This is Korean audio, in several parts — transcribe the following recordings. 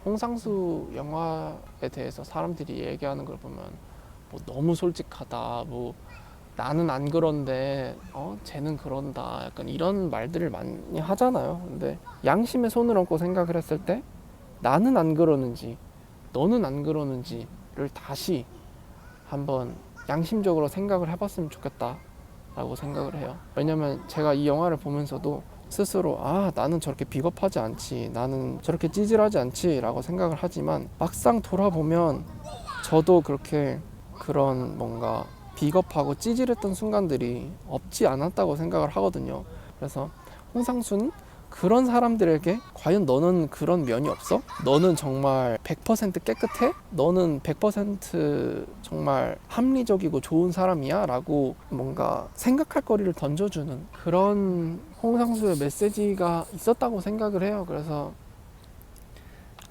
홍상수 영화에 대해서 사람들이 얘기하는 걸 보면 뭐 너무 솔직하다, 뭐 나는 안 그런데 쟤는 그런다, 약간 이런 말들을 많이 하잖아요. 근데 양심의 손을 얹고 생각을 했을 때 나는 안 그러는지 너는 안 그러는지를 다시 한번 양심적으로 생각을 해봤으면 좋겠다 라고 생각을 해요. 왜냐면 제가 이 영화를 보면서도 스스로 나는 저렇게 비겁하지 않지, 나는 저렇게 찌질하지 않지 라고 생각을 하지만 막상 돌아보면 저도 그렇게 그런 뭔가 비겁하고 찌질했던 순간들이 없지 않았다고 생각을 하거든요. 그래서 홍상수는 그런 사람들에게 과연 너는 그런 면이 없어? 너는 정말 100% 깨끗해? 너는 100% 정말 합리적이고 좋은 사람이야? 라고 뭔가 생각할 거리를 던져주는 그런 홍상수의 메시지가 있었다고 생각을 해요. 그래서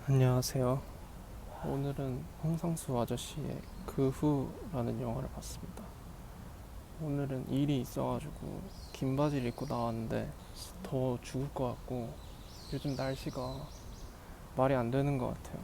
안녕하세요. 오늘은 홍상수 아저씨의 그 후라는 영화를 봤습니다. 오늘은 일이 있어가지고 긴 바지를 입고 나왔는데 더워 죽을 것 같고 요즘 날씨가 말이 안 되는 것 같아요.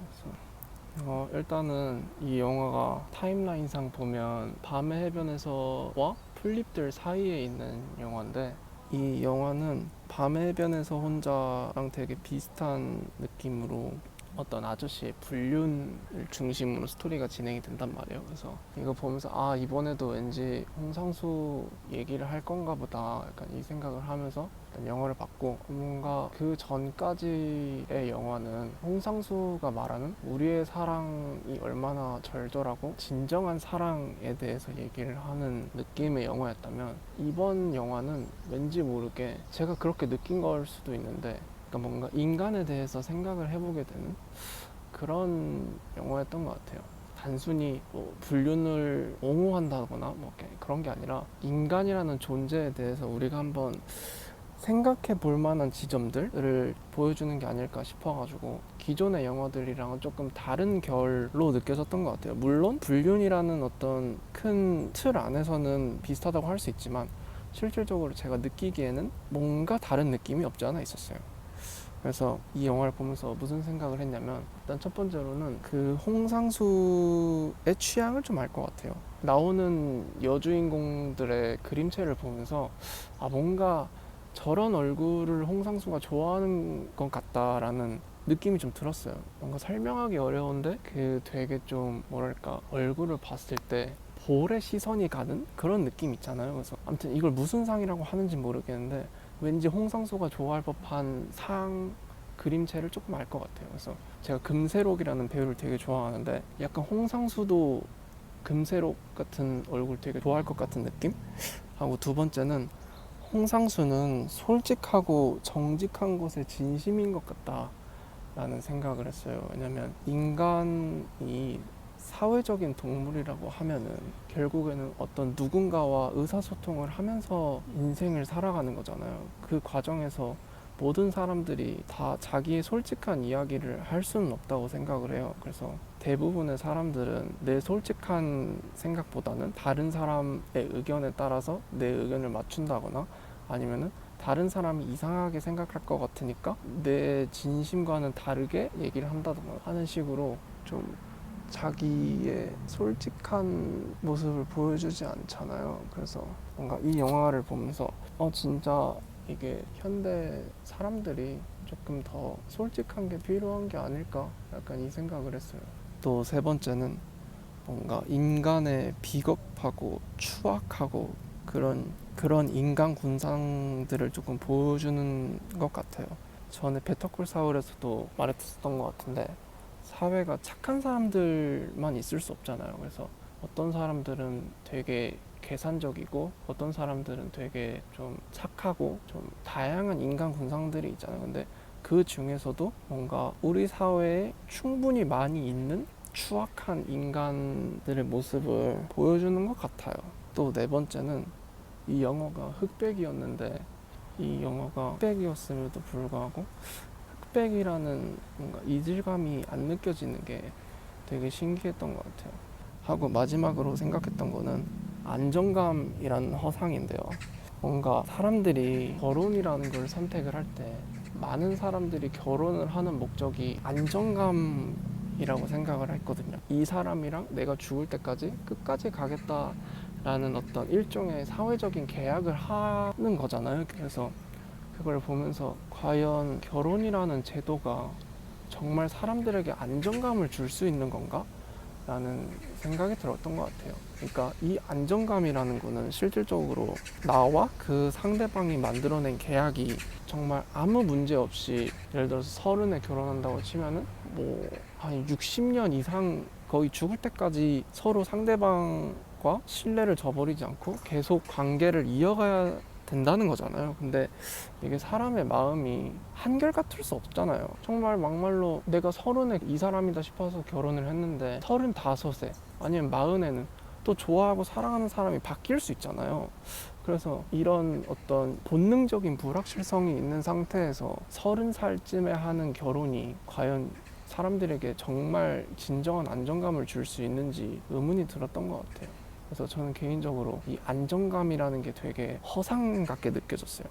그래서 일단은 이 영화가 타임라인상 보면 밤의 해변에서와 풀잎들 사이에 있는 영화인데, 이 영화는 밤의 해변에서 혼자랑 되게 비슷한 느낌으로 어떤 아저씨의 불륜을 중심으로 스토리가 진행이 된단 말이에요. 그래서 이거 보면서 이번에도 왠지 홍상수 얘기를 할 건가 보다, 약간 이 생각을 하면서 일단 영화를 봤고, 뭔가 그 전까지의 영화는 홍상수가 말하는 우리의 사랑이 얼마나 절절하고 진정한 사랑에 대해서 얘기를 하는 느낌의 영화였다면, 이번 영화는 왠지 모르게 제가 그렇게 느낀 걸 수도 있는데, 그러니까 뭔가 인간에 대해서 생각을 해보게 되는 그런 영화였던 것 같아요. 단순히 뭐 불륜을 옹호한다거나 뭐 그런 게 아니라 인간이라는 존재에 대해서 우리가 한번 생각해 볼 만한 지점들을 보여주는 게 아닐까 싶어가지고 기존의 영화들이랑은 조금 다른 결로 느껴졌던 것 같아요. 물론 불륜이라는 어떤 큰 틀 안에서는 비슷하다고 할 수 있지만 실질적으로 제가 느끼기에는 뭔가 다른 느낌이 없지 않아 있었어요. 그래서 이 영화를 보면서 무슨 생각을 했냐면, 일단 첫 번째로는 그 홍상수의 취향을 좀 알 것 같아요. 나오는 여주인공들의 그림체를 보면서 뭔가 저런 얼굴을 홍상수가 좋아하는 것 같다라는 느낌이 좀 들었어요. 뭔가 설명하기 어려운데 그 되게 좀 뭐랄까, 얼굴을 봤을 때 볼에 시선이 가는 그런 느낌 있잖아요. 그래서 아무튼 이걸 무슨 상이라고 하는지 모르겠는데 왠지 홍상수가 좋아할 법한 상 그림체를 조금 알 것 같아요. 그래서 제가 금세록이라는 배우를 되게 좋아하는데 약간 홍상수도 금세록 같은 얼굴 되게 좋아할 것 같은 느낌? 하고, 두 번째는 홍상수는 솔직하고 정직한 것에 진심인 것 같다 라는 생각을 했어요. 왜냐면 인간이 사회적인 동물이라고 하면은 결국에는 어떤 누군가와 의사소통을 하면서 인생을 살아가는 거잖아요. 그 과정에서 모든 사람들이 다 자기의 솔직한 이야기를 할 수는 없다고 생각을 해요. 그래서 대부분의 사람들은 내 솔직한 생각보다는 다른 사람의 의견에 따라서 내 의견을 맞춘다거나, 아니면은 다른 사람이 이상하게 생각할 것 같으니까 내 진심과는 다르게 얘기를 한다던가 하는 식으로 좀 자기의 솔직한 모습을 보여주지 않잖아요. 그래서 뭔가 이 영화를 보면서 진짜 이게 현대 사람들이 조금 더 솔직한 게 필요한 게 아닐까, 약간 이 생각을 했어요. 또 세 번째는 뭔가 인간의 비겁하고 추악하고 그런 인간 군상들을 조금 보여주는 것 같아요. 전에 베터콜 사울에서도 말했었던 것 같은데, 사회가 착한 사람들만 있을 수 없잖아요. 그래서 어떤 사람들은 되게 계산적이고 어떤 사람들은 되게 좀 착하고 좀 다양한 인간 군상들이 있잖아요. 근데 그 중에서도 뭔가 우리 사회에 충분히 많이 있는 추악한 인간들의 모습을 보여주는 것 같아요. 또 네 번째는 이 영화가 흑백이었는데, 이 영화가 흑백이었음에도 불구하고 흑백이라는 뭔가 이질감이 안 느껴지는 게 되게 신기했던 것 같아요. 하고 마지막으로 생각했던 거는 안정감이라는 허상인데요. 뭔가 사람들이 결혼이라는 걸 선택을 할 때 많은 사람들이 결혼을 하는 목적이 안정감이라고 생각을 했거든요. 이 사람이랑 내가 죽을 때까지 끝까지 가겠다라는 어떤 일종의 사회적인 계약을 하는 거잖아요. 그래서 그걸 보면서 과연 결혼이라는 제도가 정말 사람들에게 안정감을 줄 수 있는 건가? 라는 생각이 들었던 것 같아요. 그러니까 이 안정감이라는 거는 실질적으로 나와 그 상대방이 만들어낸 계약이 정말 아무 문제 없이, 예를 들어서 30에 결혼한다고 치면은 뭐 한 60년 이상 거의 죽을 때까지 서로 상대방과 신뢰를 저버리지 않고 계속 관계를 이어가야 된다는 거잖아요. 근데 이게 사람의 마음이 한결같을 수 없잖아요. 정말 막말로 내가 30에 이 사람이다 싶어서 결혼을 했는데 35에 아니면 40에는 또 좋아하고 사랑하는 사람이 바뀔 수 있잖아요. 그래서 이런 어떤 본능적인 불확실성이 있는 상태에서 30살쯤에 하는 결혼이 과연 사람들에게 정말 진정한 안정감을 줄 수 있는지 의문이 들었던 것 같아요. 그래서 저는 개인적으로 이 안정감이라는 게 되게 허상 같게 느껴졌어요.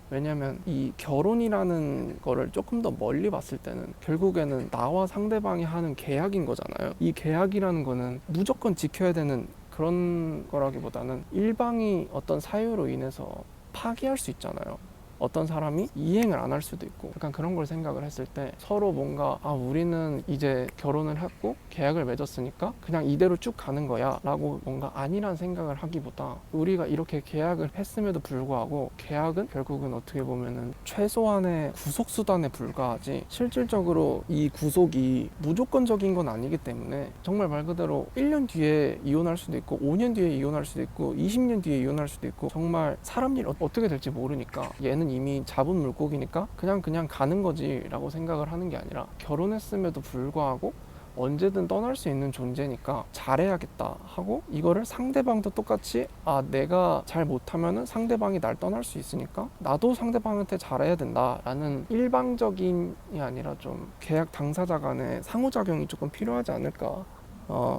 왜냐면 이 결혼이라는 거를 조금 더 멀리 봤을 때는 결국에는 나와 상대방이 하는 계약인 거잖아요. 이 계약이라는 거는 무조건 지켜야 되는 그런 거라기보다는 일방이 어떤 사유로 인해서 파기할 수 있잖아요. 어떤 사람이 이행을 안 할 수도 있고, 약간 그런 걸 생각을 했을 때 서로 뭔가 우리는 이제 결혼을 했고 계약을 맺었으니까 그냥 이대로 쭉 가는 거야 라고 뭔가 아니란 생각을 하기보다, 우리가 이렇게 계약을 했음에도 불구하고 계약은 결국은 어떻게 보면은 최소한의 구속수단에 불과하지 실질적으로 이 구속이 무조건적인 건 아니기 때문에, 정말 말 그대로 1년 뒤에 이혼할 수도 있고 5년 뒤에 이혼할 수도 있고 20년 뒤에 이혼할 수도 있고, 정말 사람 일 어떻게 될지 모르니까 얘는 이미 잡은 물고기니까 그냥 가는 거지 라고 생각을 하는 게 아니라, 결혼했음에도 불구하고 언제든 떠날 수 있는 존재니까 잘해야겠다 하고, 이거를 상대방도 똑같이 내가 잘 못하면은 상대방이 날 떠날 수 있으니까 나도 상대방한테 잘해야 된다라는 일방적인이 아니라 좀 계약 당사자 간의 상호작용이 조금 필요하지 않을까.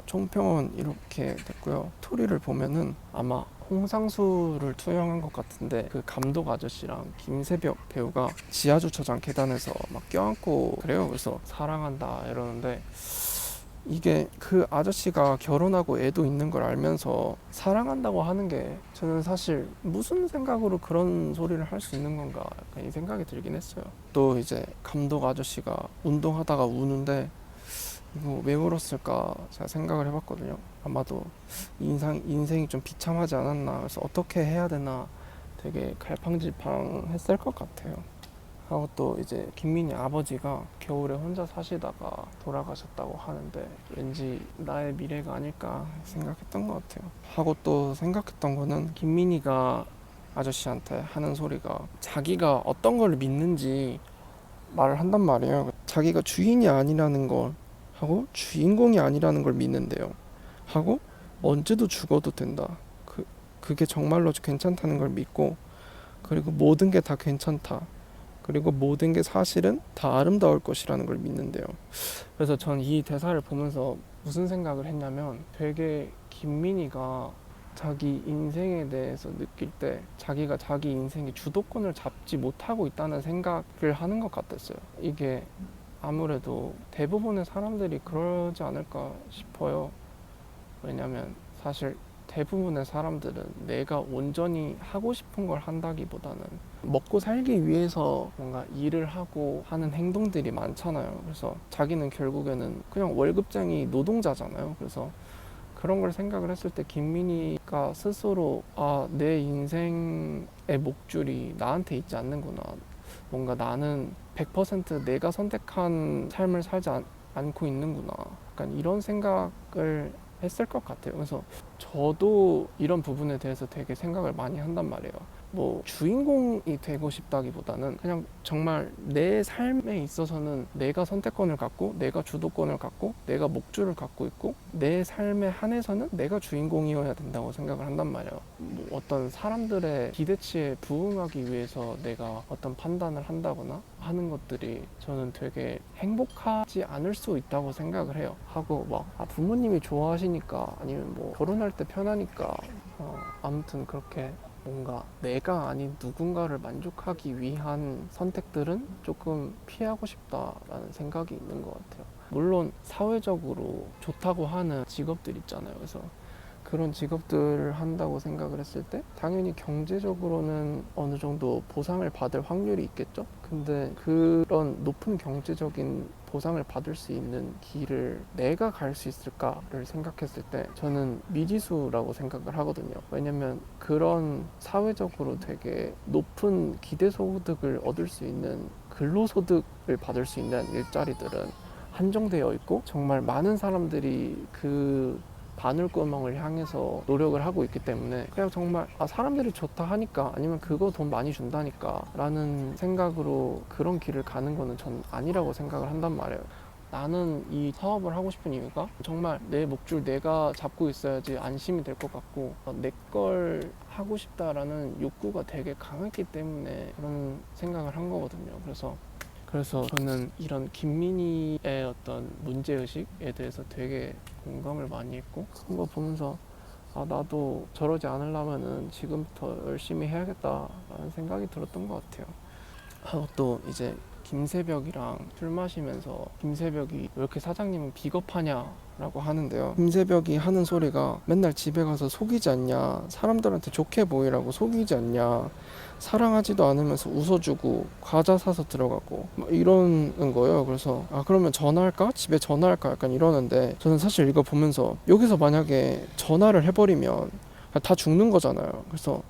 총평은 이렇게 됐고요. 스토리를 보면은 아마 홍상수를 투영한 것 같은데, 그 감독 아저씨랑 김세벽 배우가 지하주차장 계단에서 막 껴안고 그래요. 그래서 사랑한다 이러는데, 이게 그 아저씨가 결혼하고 애도 있는 걸 알면서 사랑한다고 하는 게, 저는 사실 무슨 생각으로 그런 소리를 할 수 있는 건가, 약간 이 생각이 들긴 했어요. 또 이제 감독 아저씨가 운동하다가 우는데 이거 왜 울었을까 제가 생각을 해봤거든요. 아마도 인생이 좀 비참하지 않았나, 그래서 어떻게 해야 되나 되게 갈팡질팡했을 것 같아요. 하고 또 이제 김민희 아버지가 겨울에 혼자 사시다가 돌아가셨다고 하는데, 왠지 나의 미래가 아닐까 생각했던 것 같아요. 하고 또 생각했던 거는, 김민희가 아저씨한테 하는 소리가 자기가 어떤 걸 믿는지 말을 한단 말이에요. 자기가 주인이 아니라는 걸 하고 주인공이 아니라는 걸 믿는데요. 하고 언제도 죽어도 된다. 그게 정말로 괜찮다는 걸 믿고, 그리고 모든 게 다 괜찮다. 그리고 모든 게 사실은 다 아름다울 것이라는 걸 믿는데요. 그래서 전 이 대사를 보면서 무슨 생각을 했냐면, 되게 김민희가 자기 인생에 대해서 느낄 때 자기가 자기 인생의 주도권을 잡지 못하고 있다는 생각을 하는 것 같았어요. 이게 아무래도 대부분의 사람들이 그러지 않을까 싶어요. 왜냐면 사실 대부분의 사람들은 내가 온전히 하고 싶은 걸 한다기보다는 먹고 살기 위해서 뭔가 일을 하고 하는 행동들이 많잖아요. 그래서 자기는 결국에는 그냥 월급쟁이 노동자잖아요. 그래서 그런 걸 생각을 했을 때 김민희가 스스로 내 인생의 목줄이 나한테 있지 않는구나, 뭔가 나는 100% 내가 선택한 삶을 살지 않고 있는구나, 약간 이런 생각을 했을 것 같아요. 그래서 저도 이런 부분에 대해서 되게 생각을 많이 한단 말이에요. 뭐 주인공이 되고 싶다기보다는 그냥 정말 내 삶에 있어서는 내가 선택권을 갖고 내가 주도권을 갖고 내가 목줄을 갖고 있고, 내 삶에 한해서는 내가 주인공이어야 된다고 생각을 한단 말이에요. 뭐 어떤 사람들의 기대치에 부응하기 위해서 내가 어떤 판단을 한다거나 하는 것들이 저는 되게 행복하지 않을 수 있다고 생각을 해요. 하고 막 부모님이 좋아하시니까, 아니면 뭐 결혼할 때 편하니까 아무튼 그렇게 뭔가 내가 아닌 누군가를 만족하기 위한 선택들은 조금 피하고 싶다라는 생각이 있는 것 같아요. 물론 사회적으로 좋다고 하는 직업들 있잖아요. 그래서 그런 직업들을 한다고 생각을 했을 때 당연히 경제적으로는 어느 정도 보상을 받을 확률이 있겠죠. 근데 그런 높은 경제적인 보상을 받을 수 있는 길을 내가 갈 수 있을까를 생각했을 때 저는 미지수라고 생각을 하거든요. 왜냐면 그런 사회적으로 되게 높은 기대소득을 얻을 수 있는 근로소득을 받을 수 있는 일자리들은 한정되어 있고 정말 많은 사람들이 그 바늘구멍을 향해서 노력을 하고 있기 때문에 그냥 정말 사람들이 좋다 하니까 아니면 그거 돈 많이 준다니까 라는 생각으로 그런 길을 가는 거는 전 아니라고 생각을 한단 말이에요. 나는 이 사업을 하고 싶은 이유가 정말 내 목줄 내가 잡고 있어야지 안심이 될 것 같고 내 걸 하고 싶다라는 욕구가 되게 강했기 때문에 그런 생각을 한 거거든요. 그래서 저는 이런 김민희의 어떤 문제의식에 대해서 되게 공감을 많이 했고 그런 거 보면서 나도 저러지 않으려면은 지금부터 열심히 해야겠다라는 생각이 들었던 것 같아요. 하고 또 이제 김새벽이랑 술 마시면서 김새벽이 왜 이렇게 사장님은 비겁하냐라고 하는데요. 김새벽이 하는 소리가 맨날 집에 가서 속이지 않냐, 사람들한테 좋게 보이라고 속이지 않냐, 사랑하지도 않으면서 웃어주고 과자 사서 들어가고 막 이러는 거예요. 그래서 그러면 전화할까? 집에 전화할까? 약간 이러는데 저는 사실 이거 보면서 여기서 만약에 전화를 해버리면 다 죽는 거잖아요. 그래서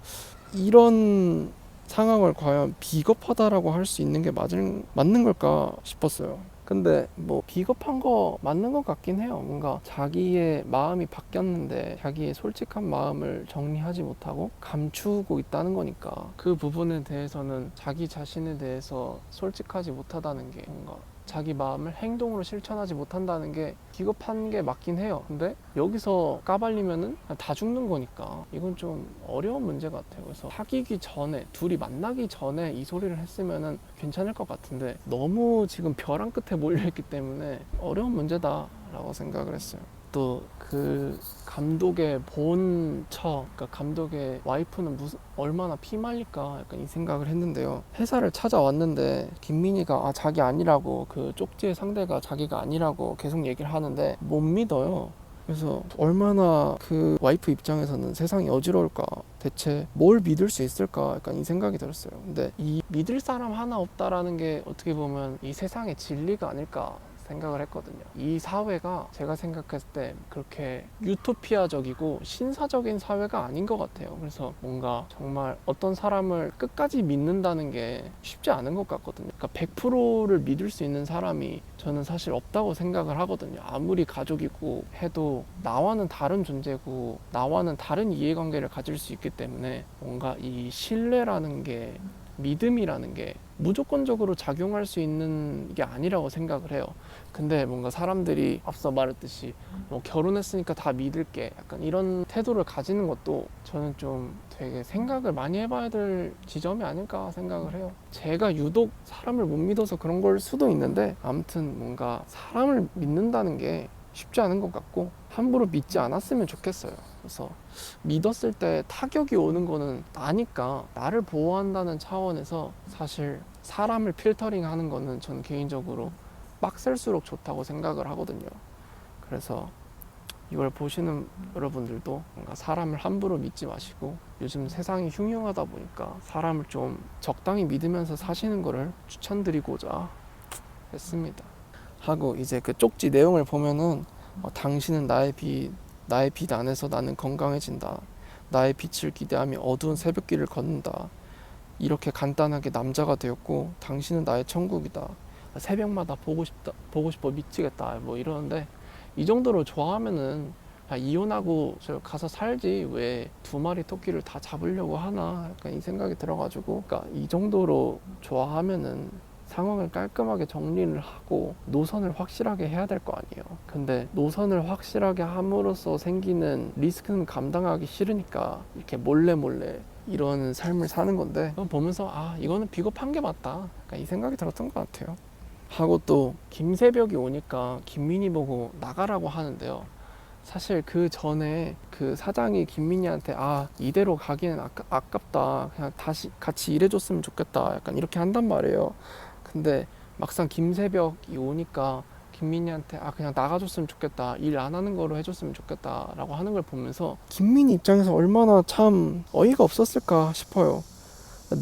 이런 상황을 과연 비겁하다라고 할 수 있는 게 맞는 걸까 싶었어요. 근데 뭐 비겁한 거 맞는 것 같긴 해요. 뭔가 자기의 마음이 바뀌었는데 자기의 솔직한 마음을 정리하지 못하고 감추고 있다는 거니까 그 부분에 대해서는 자기 자신에 대해서 솔직하지 못하다는 게 뭔가 자기 마음을 행동으로 실천하지 못한다는 게 비겁한 게 맞긴 해요. 근데 여기서 까발리면은 다 죽는 거니까 이건 좀 어려운 문제 같아요. 그래서 사귀기 전에 둘이 만나기 전에 이 소리를 했으면은 괜찮을 것 같은데 너무 지금 벼랑 끝에 몰려있기 때문에 어려운 문제다라고 생각을 했어요. 또 그 감독의 본처, 그러니까 감독의 와이프는 얼마나 피말릴까 약간 이 생각을 했는데요. 회사를 찾아왔는데 김민희가 자기 아니라고, 그 쪽지의 상대가 자기가 아니라고 계속 얘기를 하는데 못 믿어요. 그래서 얼마나 그 와이프 입장에서는 세상이 어지러울까, 대체 뭘 믿을 수 있을까 약간 이 생각이 들었어요. 근데 이 믿을 사람 하나 없다라는 게 어떻게 보면 이 세상의 진리가 아닐까 생각을 했거든요. 이 사회가 제가 생각했을 때 그렇게 유토피아적이고 신사적인 사회가 아닌 것 같아요. 그래서 뭔가 정말 어떤 사람을 끝까지 믿는다는 게 쉽지 않은 것 같거든요. 그러니까 100%를 믿을 수 있는 사람이 저는 사실 없다고 생각을 하거든요. 아무리 가족이고 해도 나와는 다른 존재고 나와는 다른 이해관계를 가질 수 있기 때문에 뭔가 이 신뢰라는 게, 믿음이라는 게 무조건적으로 작용할 수 있는 게 아니라고 생각을 해요. 근데 뭔가 사람들이 앞서 말했듯이 뭐 결혼했으니까 다 믿을게 약간 이런 태도를 가지는 것도 저는 좀 되게 생각을 많이 해봐야 될 지점이 아닐까 생각을 해요. 제가 유독 사람을 못 믿어서 그런 걸 수도 있는데 아무튼 뭔가 사람을 믿는다는 게 쉽지 않은 것 같고 함부로 믿지 않았으면 좋겠어요. 그래서 믿었을 때 타격이 오는 거는 나니까 나를 보호한다는 차원에서 사실 사람을 필터링 하는 거는 저는 개인적으로 빡셀수록 좋다고 생각을 하거든요. 그래서 이걸 보시는 여러분들도 뭔가 사람을 함부로 믿지 마시고 요즘 세상이 흉흉하다 보니까 사람을 좀 적당히 믿으면서 사시는 거를 추천드리고자 했습니다. 하고 이제 그 쪽지 내용을 보면은 당신은 나의 빛 안에서 나는 건강해진다. 나의 빛을 기대하며 어두운 새벽길을 걷는다. 이렇게 간단하게 남자가 되었고 당신은 나의 천국이다. 새벽마다 보고 싶어 미치겠다. 뭐 이러는데 이 정도로 좋아하면은 이혼하고 저 가서 살지 왜 두 마리 토끼를 다 잡으려고 하나 약간 이 생각이 들어가지고, 그러니까 이 정도로 좋아하면은 상황을 깔끔하게 정리를 하고 노선을 확실하게 해야 될 거 아니에요. 근데 노선을 확실하게 함으로써 생기는 리스크는 감당하기 싫으니까 이렇게 몰래 이런 삶을 사는 건데 보면서 이거는 비겁한 게 맞다 약간 이 생각이 들었던 것 같아요. 하고 또 김새벽이 오니까 김민희 보고 나가라고 하는데요. 사실 그 전에 그 사장이 김민희한테 이대로 가기는 아깝다, 그냥 다시 같이 일해줬으면 좋겠다, 약간 이렇게 한단 말이에요. 근데 막상 김새벽이 오니까 김민희한테 그냥 나가줬으면 좋겠다, 일 안 하는 거로 해줬으면 좋겠다 라고 하는 걸 보면서 김민희 입장에서 얼마나 참 어이가 없었을까 싶어요.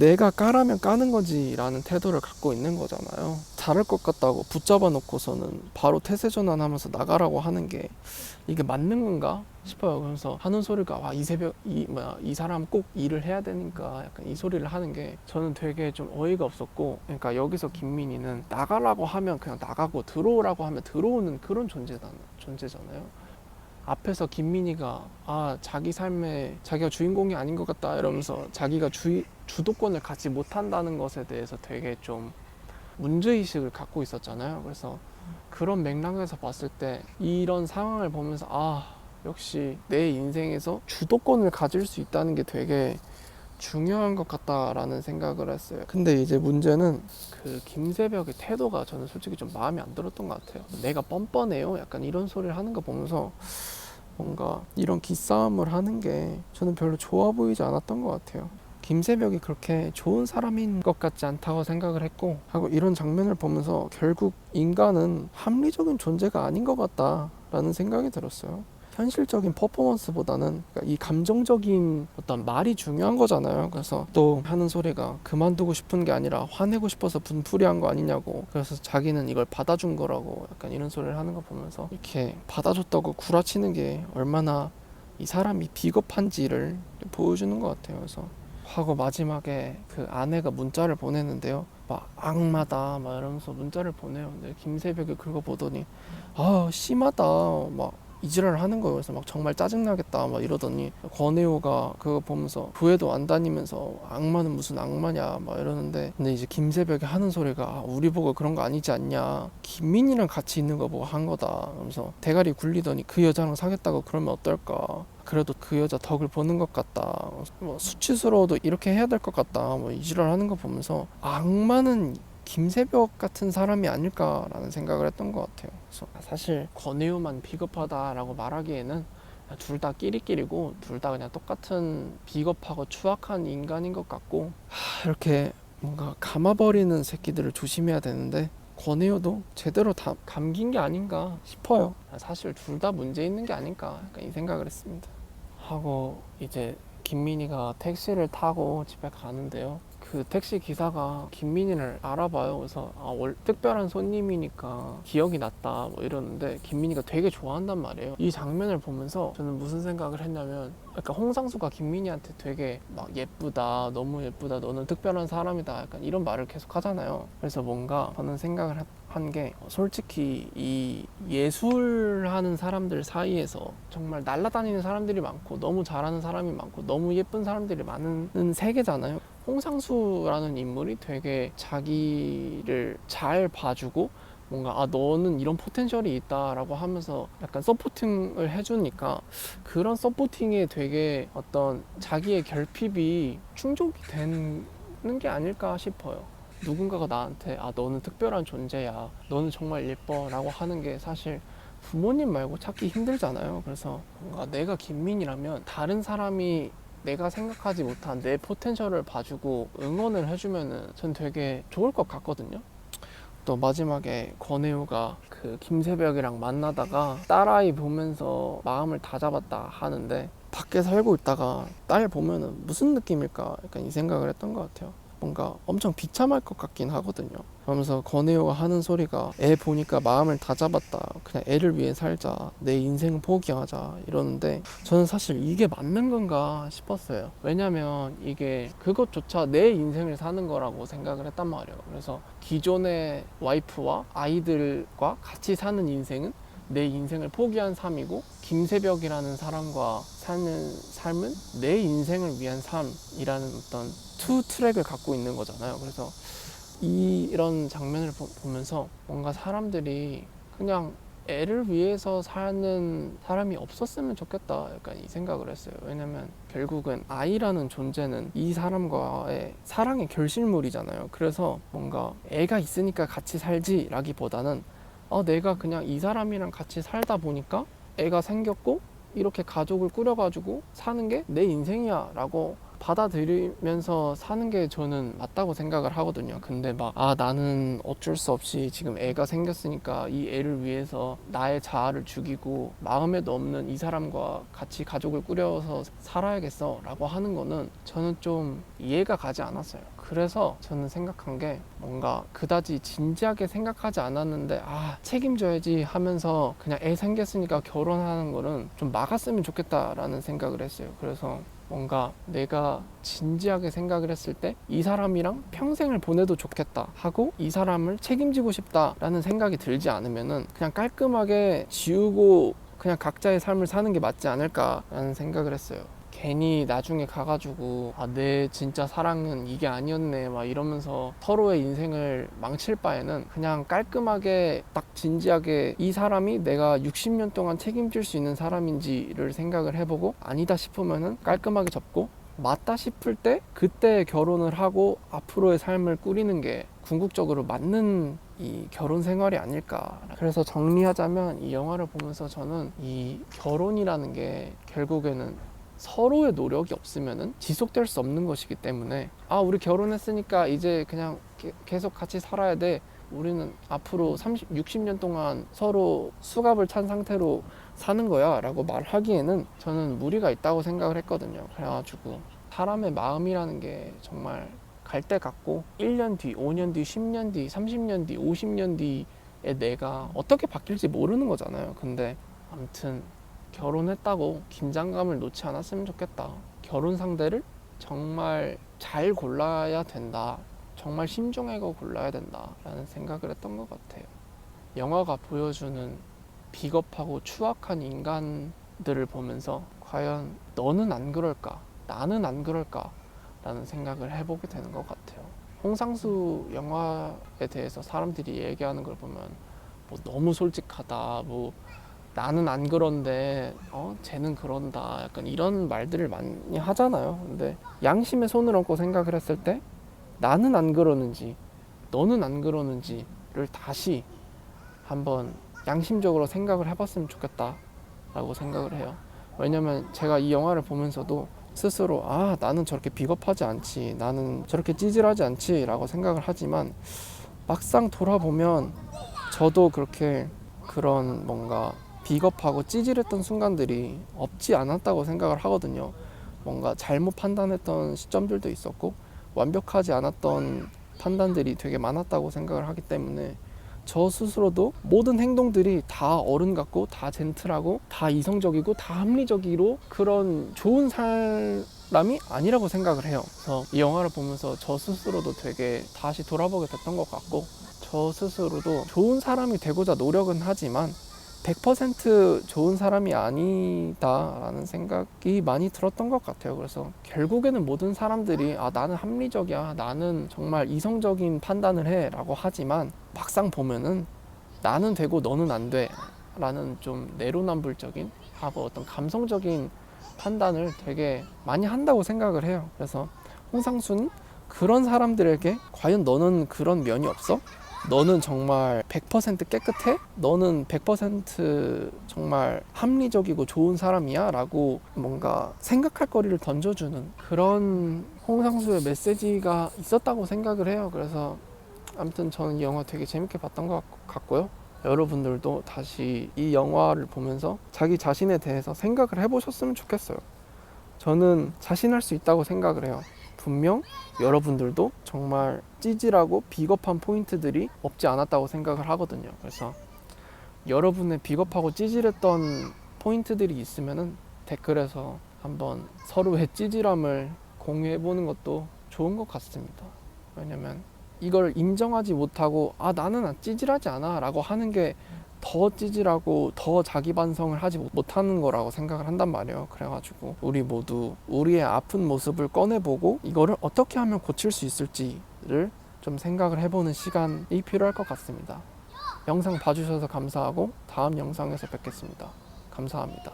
내가 까라면 까는 거지 라는 태도를 갖고 있는 거잖아요. 잘할 것 같다고 붙잡아 놓고서는 바로 태세 전환하면서 나가라고 하는 게 이게 맞는 건가 싶어요. 그래서 하는 소리가 이 사람 꼭 일을 해야 되니까 약간 이 소리를 하는 게 저는 되게 좀 어이가 없었고, 그러니까 여기서 김민희는 나가라고 하면 그냥 나가고 들어오라고 하면 들어오는 그런 존재잖아요. 앞에서 김민희가 자기 삶에 자기가 주인공이 아닌 것 같다 이러면서 자기가 주도권을 갖지 못한다는 것에 대해서 되게 좀 문제의식을 갖고 있었잖아요. 그래서 그런 맥락에서 봤을 때 이런 상황을 보면서 역시 내 인생에서 주도권을 가질 수 있다는 게 되게 중요한 것 같다라는 생각을 했어요. 근데 이제 문제는 그 김새벽의 태도가 저는 솔직히 좀 마음에 안 들었던 것 같아요. 내가 뻔뻔해요? 약간 이런 소리를 하는 거 보면서 뭔가 이런 기싸움을 하는 게 저는 별로 좋아 보이지 않았던 것 같아요. 김새벽이 그렇게 좋은 사람인 것 같지 않다고 생각을 했고, 하고 이런 장면을 보면서 결국 인간은 합리적인 존재가 아닌 것 같다라는 생각이 들었어요. 현실적인 퍼포먼스보다는 이 감정적인 어떤 말이 중요한 거잖아요. 그래서 또 하는 소리가 그만두고 싶은 게 아니라 화내고 싶어서 분풀이한 거 아니냐고, 그래서 자기는 이걸 받아준 거라고 약간 이런 소리를 하는 거 보면서 이렇게 받아줬다고 구라치는 게 얼마나 이 사람이 비겁한지를 보여주는 것 같아요. 그래서 하고 마지막에 그 아내가 문자를 보내는데요, 막 악마다 막 이러면서 문자를 보내요. 근데 김새벽이 그거 보더니 심하다 막 이지랄을 하는 거예요. 그래서 막 정말 짜증나겠다 막 이러더니 권혜호가 그거 보면서 교회도 안 다니면서 악마는 무슨 악마냐 막 이러는데, 근데 이제 김새벽이 하는 소리가 우리 보고 그런 거 아니지 않냐, 김민이랑 같이 있는 거 보고 한 거다, 그러면서 대가리 굴리더니 그 여자랑 사귀었다고 그러면 어떨까, 그래도 그 여자 덕을 보는 것 같다, 뭐 수치스러워도 이렇게 해야 될 것 같다, 뭐 이지랄 하는 거 보면서 악마는 김새벽 같은 사람이 아닐까라는 생각을 했던 것 같아요. 그래서 사실 권혜우만 비겁하다라고 말하기에는 둘 다 끼리끼리고 둘 다 그냥 똑같은 비겁하고 추악한 인간인 것 같고, 이렇게 뭔가 감아버리는 새끼들을 조심해야 되는데 권혜우도 제대로 다 감긴 게 아닌가 싶어요. 사실 둘 다 문제 있는 게 아닐까 약간 이 생각을 했습니다. 하고 이제 김민희가 택시를 타고 집에 가는데요, 그 택시 기사가 김민희를 알아봐요. 그래서 특별한 손님이니까 기억이 났다 뭐 이러는데 김민희가 되게 좋아한단 말이에요. 이 장면을 보면서 저는 무슨 생각을 했냐면, 약간 홍상수가 김민희한테 되게 막 예쁘다, 너무 예쁘다, 너는 특별한 사람이다, 약간 이런 말을 계속 하잖아요. 그래서 뭔가 저는 생각을 한 게, 솔직히 이 예술하는 사람들 사이에서 정말 날아다니는 사람들이 많고 너무 잘하는 사람이 많고 너무 예쁜 사람들이 많은 세계잖아요. 홍상수라는 인물이 되게 자기를 잘 봐주고 뭔가 너는 이런 포텐셜이 있다라고 하면서 약간 서포팅을 해주니까 그런 서포팅에 되게 어떤 자기의 결핍이 충족이 되는 게 아닐까 싶어요. 누군가가 나한테 너는 특별한 존재야, 너는 정말 예뻐 라고 하는 게 사실 부모님 말고 찾기 힘들잖아요. 그래서 뭔가 내가 김민이라면 다른 사람이 내가 생각하지 못한 내 포텐셜을 봐주고 응원을 해주면은 전 되게 좋을 것 같거든요. 또 마지막에 권혜우가 그 김새벽이랑 만나다가 딸아이 보면서 마음을 다잡았다 하는데, 밖에 살고 있다가 딸 보면은 무슨 느낌일까 약간 이 생각을 했던 것 같아요. 뭔가 엄청 비참할 것 같긴 하거든요. 그러면서 권혜호가 하는 소리가 애 보니까 마음을 다잡았다, 그냥 애를 위해 살자, 내 인생 포기하자 이러는데, 저는 사실 이게 맞는 건가 싶었어요. 왜냐면 이게 그것조차 내 인생을 사는 거라고 생각을 했단 말이에요. 그래서 기존의 와이프와 아이들과 같이 사는 인생은 내 인생을 포기한 삶이고, 김새벽이라는 사람과 사는 삶은 내 인생을 위한 삶이라는 어떤 투 트랙을 갖고 있는 거잖아요. 그래서 이런 장면을 보면서 뭔가 사람들이 그냥 애를 위해서 사는 사람이 없었으면 좋겠다 약간 이 생각을 했어요. 왜냐면 결국은 아이라는 존재는 이 사람과의 사랑의 결실물이잖아요. 그래서 뭔가 애가 있으니까 같이 살지 라기보다는 내가 그냥 이 사람이랑 같이 살다 보니까 애가 생겼고 이렇게 가족을 꾸려가지고 사는 게 내 인생이야 라고 받아들이면서 사는 게 저는 맞다고 생각을 하거든요. 근데 막 나는 어쩔 수 없이 지금 애가 생겼으니까 이 애를 위해서 나의 자아를 죽이고 마음에도 없는 이 사람과 같이 가족을 꾸려서 살아야겠어 라고 하는 거는 저는 좀 이해가 가지 않았어요. 그래서 저는 생각한 게 뭔가 그다지 진지하게 생각하지 않았는데 책임져야지 하면서 그냥 애 생겼으니까 결혼하는 거는 좀 막았으면 좋겠다라는 생각을 했어요. 그래서 뭔가 내가 진지하게 생각을 했을 때 이 사람이랑 평생을 보내도 좋겠다 하고 이 사람을 책임지고 싶다라는 생각이 들지 않으면은 그냥 깔끔하게 지우고 그냥 각자의 삶을 사는 게 맞지 않을까라는 생각을 했어요. 괜히 나중에 가가지고 내 진짜 사랑은 이게 아니었네 막 이러면서 서로의 인생을 망칠 바에는 그냥 깔끔하게 딱 진지하게 이 사람이 내가 60년 동안 책임질 수 있는 사람인지를 생각을 해보고 아니다 싶으면은 깔끔하게 접고 맞다 싶을 때 그때 결혼을 하고 앞으로의 삶을 꾸리는 게 궁극적으로 맞는 이 결혼 생활이 아닐까. 그래서 정리하자면 이 영화를 보면서 저는 이 결혼이라는 게 결국에는 서로의 노력이 없으면 지속될 수 없는 것이기 때문에 우리 결혼했으니까 이제 그냥 계속 같이 살아야 돼. 우리는 앞으로 60년 동안 서로 수갑을 찬 상태로 사는 거야 라고 말하기에는 저는 무리가 있다고 생각을 했거든요. 그래가지고 사람의 마음이라는 게 정말 갈대 같고 1년 뒤, 5년 뒤, 10년 뒤, 30년 뒤, 50년 뒤에 내가 어떻게 바뀔지 모르는 거잖아요. 근데 아무튼 결혼했다고 긴장감을 놓지 않았으면 좋겠다. 결혼 상대를 정말 잘 골라야 된다. 정말 신중하게 골라야 된다 라는 생각을 했던 것 같아요. 영화가 보여주는 비겁하고 추악한 인간들을 보면서 과연 너는 안 그럴까? 나는 안 그럴까? 라는 생각을 해보게 되는 것 같아요. 홍상수 영화에 대해서 사람들이 얘기하는 걸 보면 뭐 너무 솔직하다, 뭐 나는 안 그런데 쟤는 그런다, 약간 이런 말들을 많이 하잖아요. 근데 양심의 손을 얹고 생각을 했을 때 나는 안 그러는지 너는 안 그러는지를 다시 한번 양심적으로 생각을 해봤으면 좋겠다 라고 생각을 해요. 왜냐면 제가 이 영화를 보면서도 스스로 나는 저렇게 비겁하지 않지, 나는 저렇게 찌질하지 않지 라고 생각을 하지만 막상 돌아보면 저도 그렇게 그런 뭔가 비겁하고 찌질했던 순간들이 없지 않았다고 생각을 하거든요. 뭔가 잘못 판단했던 시점들도 있었고 완벽하지 않았던 판단들이 되게 많았다고 생각을 하기 때문에 저 스스로도 모든 행동들이 다 어른 같고 다 젠틀하고 다 이성적이고 다 합리적이로 그런 좋은 사람이 아니라고 생각을 해요. 그래서 이 영화를 보면서 저 스스로도 되게 다시 돌아보게 됐던 것 같고 저 스스로도 좋은 사람이 되고자 노력은 하지만 100% 좋은 사람이 아니다라는 생각이 많이 들었던 것 같아요. 그래서 결국에는 모든 사람들이 나는 합리적이야, 나는 정말 이성적인 판단을 해 라고 하지만 막상 보면은 나는 되고 너는 안 돼 라는 좀 내로남불적인 하고 어떤 감성적인 판단을 되게 많이 한다고 생각을 해요. 그래서 홍상수는 그런 사람들에게 과연 너는 그런 면이 없어? 너는 정말 100% 깨끗해? 너는 100% 정말 합리적이고 좋은 사람이야? 라고 뭔가 생각할 거리를 던져주는 그런 홍상수의 메시지가 있었다고 생각을 해요. 그래서 아무튼 저는 이 영화 되게 재밌게 봤던 것 같고요. 여러분들도 다시 이 영화를 보면서 자기 자신에 대해서 생각을 해보셨으면 좋겠어요. 저는 자신할 수 있다고 생각을 해요. 분명 여러분들도 정말 찌질하고 비겁한 포인트들이 없지 않았다고 생각을 하거든요. 그래서 여러분의 비겁하고 찌질했던 포인트들이 있으면은 댓글에서 한번 서로의 찌질함을 공유해보는 것도 좋은 것 같습니다. 왜냐면 이걸 인정하지 못하고 나는 찌질하지 않아 라고 하는 게 더 찌질하고 더 자기 반성을 하지 못하는 거라고 생각을 한단 말이에요. 그래가지고 우리 모두 우리의 아픈 모습을 꺼내보고 이거를 어떻게 하면 고칠 수 있을지를 좀 생각을 해보는 시간이 필요할 것 같습니다. 영상 봐주셔서 감사하고 다음 영상에서 뵙겠습니다. 감사합니다.